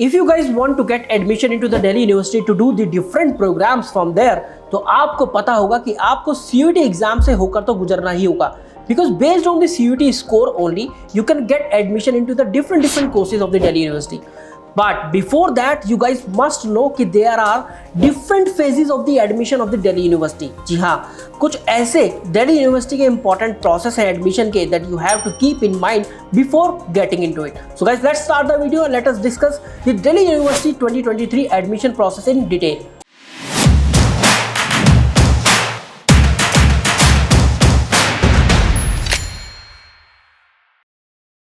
If you guys want to get admission into the Delhi University to do the different programs from there, तो आपको पता होगा कि आपको CUET एग्जाम से होकर तो गुजरना ही होगा, because based on the CUET score only you can get admission into the different courses of the Delhi University. But before that you guys must know कि there are different phases of the admission of the Delhi University. जी हाँ, कुछ ऐसे Delhi University के important process हैं admission के that you have to keep in mind before getting into it. So guys, let's start the video and let us discuss the Delhi University 2023 admission process in detail.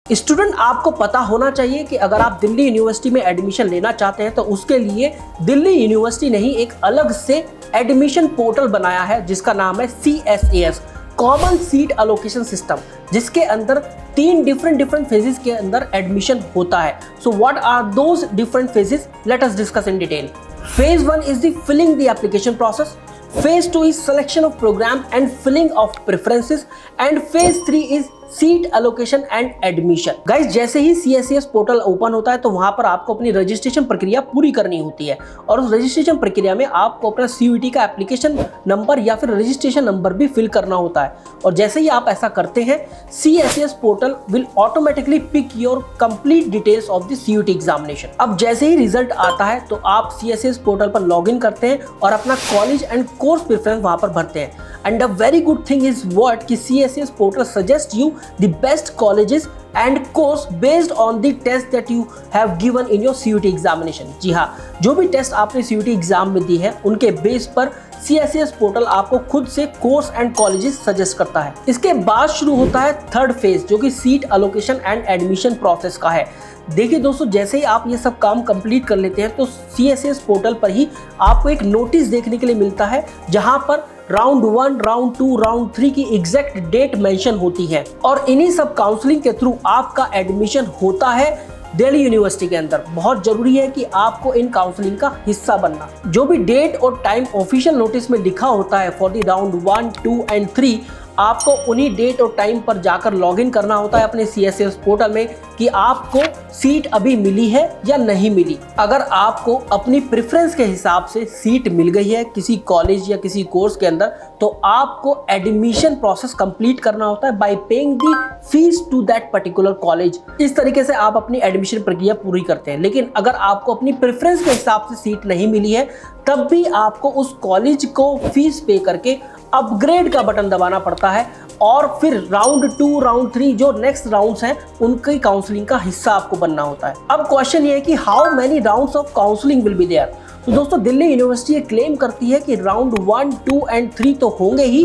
Student, आपको पता होना चाहिए कि अगर आप Delhi university में admission लेना चाहते हैं तो उसके लिए दिल्ली यूनिवर्सिटी ने ही एक अलग से एडमिशन पोर्टल बनाया है जिसका नाम है CSAS, common seat allocation system, जिसके अंदर 3 डिफरेंट फेजेस के अंदर एडमिशन होता है. So what are those different phases? Let us discuss in detail. Phase 1 is the filling the application process. Phase 2 is selection of program and filling of preferences, and Phase 3 is seat allocation and admission. Guys, जैसे ही CSAS portal open होता है तो वहां पर आपको अपनी registration प्रक्रिया पूरी करनी होती है और उस रजिस्ट्रेशन प्रक्रिया में आपको अपना CUET का एप्लीकेशन नंबर या फिर रजिस्ट्रेशन नंबर भी फिल करना होता है. और जैसे ही आप ऐसा करते हैं CSAS portal will automatically pick your complete details of the CUET examination. अब जैसे ही रिजल्ट आता है तो आप CSAS पोर्टल पर लॉग इन करते हैं और अपना कॉलेज एंड कोर्स प्रेफरेंस वहां पर भरते हैं. And a very good thing is what कि CSAS portal suggest you the best colleges and course based on the test that you have given in your CUET examination. जी हाँ, जो भी test आपने CUET exam में दी है उनके base पर CSAS portal आपको खुद से कोर्स एंड कॉलेजेस सजेस्ट करता है. इसके बाद शुरू होता है थर्ड फेज, जो कि seat allocation and admission process का है. देखिए दोस्तों, जैसे ही आप ये सब काम कंप्लीट कर लेते हैं तो CSAS पोर्टल पर ही आपको एक नोटिस देखने के लिए मिलता है जहां पर राउंड 1, राउंड 2, राउंड 3 की एग्जैक्ट डेट मेंशन होती है और इन्हीं सब काउंसलिंग के थ्रू आपका एडमिशन होता है दिल्ली यूनिवर्सिटी के अंदर. बहुत जरूरी है कि आपको इन काउंसलिंग का हिस्सा बनना. जो भी डेट और टाइम ऑफिशियल नोटिस में लिखा होता है फॉर द राउंड 1, 2 एंड 3, आपको उन्हीं डेट और टाइम पर जाकर लॉगिन करना होता है अपने CSAS पोर्टल में कि आपको सीट अभी मिली है या नहीं मिली. अगर आपको अपनी प्रेफरेंस के हिसाब से सीट मिल गई है किसी कॉलेज या किसी कोर्स के अंदर तो आपको एडमिशन प्रोसेस कंप्लीट करना होता है by paying the fees to that particular college. इस तरीके से आप अपनी एडमिशन प्रक्रिया पूरी करते हैं. लेकिन अगर आपको अपनी प्रेफरेंस के हिसाब से सीट नहीं मिली है तब भी आपको उस कॉलेज को फीस पे करके अपग्रेड का बटन दबाना पड़ता है और फिर राउंड 2, राउंड 3 जो नेक्स्ट राउंड्स हैं उनकी काउंसलिंग का हिस्सा आपको बनना होता है. अब क्वेश्चन ये है कि how many rounds of counselling will be there. तो दोस्तों, दिल्ली यूनिवर्सिटी ये क्लेम करती है कि राउंड 1, 2 एंड 3 तो होंगे ही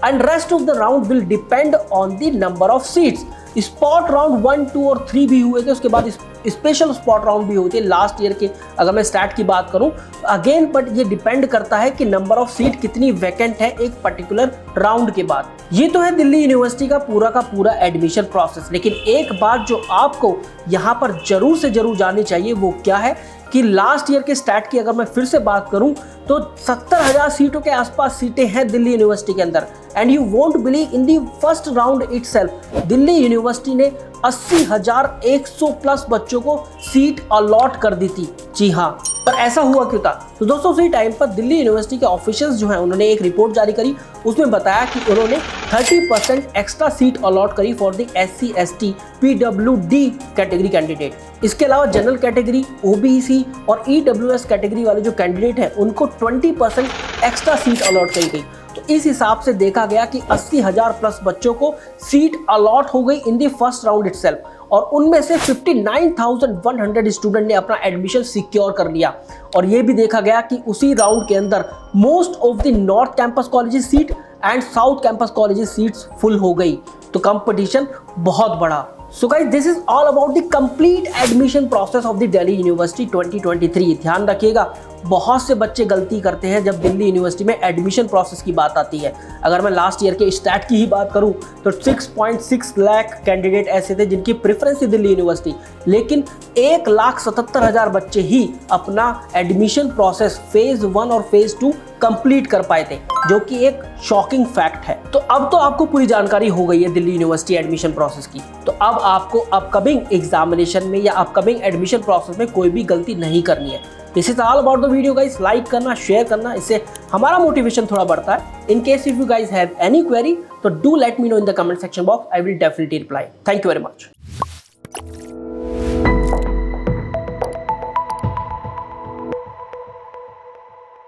and rest of the round will depend on the number of seats. Spot round 1, 2 और 3 भी हुए थे, उसके बाद स्पेशल स्पॉट राउंड भी होती है लास्ट ईयर के अगर मैं स्टार्ट की बात करूं अगेन. बट ये डिपेंड करता है कि नंबर ऑफ सीट कितनी वैकेंट है एक पर्टिकुलर राउंड के बाद. ये तो है दिल्ली यूनिवर्सिटी का पूरा एडमिशन प्रोसेस. लेकिन एक बात जो आपको यहाँ पर जरूर से जरूर जाननी चाहिए वो क्या है कि लास्ट ईयर के स्टार्ट की अगर मैं फिर से बात करूं तो 70,000 सीटों के आसपास सीटें हैं दिल्ली यूनिवर्सिटी के अंदर. And you won't believe, in the first round itself Delhi university ने 80,100 प्लस बच्चों को सीट अलॉट कर दी थी. जी हाँ, पर ऐसा हुआ क्यों था? तो दोस्तों, उसी टाइम पर दिल्ली यूनिवर्सिटी के ऑफिशियल्स जो हैं उन्होंने एक रिपोर्ट जारी करी. उसमें बताया कि उन्होंने 30% एक्स्ट्रा सीट अलॉट करी for the SC, ST, PWD category candidate. इसके अलावा जनरल कैटेगरी, OBC और EWS कैटेगरी वाले जो कैंडिडेट हैं उनको 20% एक्स्ट्रा सीट अलॉट करी गई. तो इस हिसाब से देखा गया कि 80,000 प्लस बच्चों को सीट अलॉट हो गई in the first round itself और उनमें से 59,100 स्टूडेंट ने अपना एडमिशन सिक्योर कर लिया. और ये भी देखा गया कि उसी राउंड के अंदर most of the north campus colleges seat and south campus colleges seats full हो गई. तो कंपटीशन बहुत बड़ा. So guys, this is all about the complete admission process of the Delhi University 2023. ध्यान रखिएगा, बहुत से बच्चे गलती करते हैं जब दिल्ली यूनिवर्सिटी में एडमिशन प्रोसेस की बात आती है. अगर मैं लास्ट ईयर के स्टैट की ही बात करूं तो 6.6 लाख कैंडिडेट ऐसे थे जिनकी प्रेफरेंस थी दिल्ली यूनिवर्सिटी, लेकिन 1,77,000 बच्चे ही अपना एडमिशन प्रोसेस फेज 1 और फेज 2 कंप्लीट कर पाए थे, जो कि एक शॉकिंग फैक्ट है। तो अब तो आपको पूरी जानकारी हो गई है दिल्ली यूनिवर्सिटी एडमिशन प्रोसेस की। तो अब आपको अपकमिंग एग्जामिनेशन में या अपकमिंग एडमिशन प्रोसेस में कोई भी गलती नहीं करनी है। This is all about the video guys. Like करना, शेयर करना, इससे हमारा मोटिवेशन थोड़ा बढ़ता है। In case if you guys have any query तो do let me know in the comment section box. I will definitely reply. Thank you very much.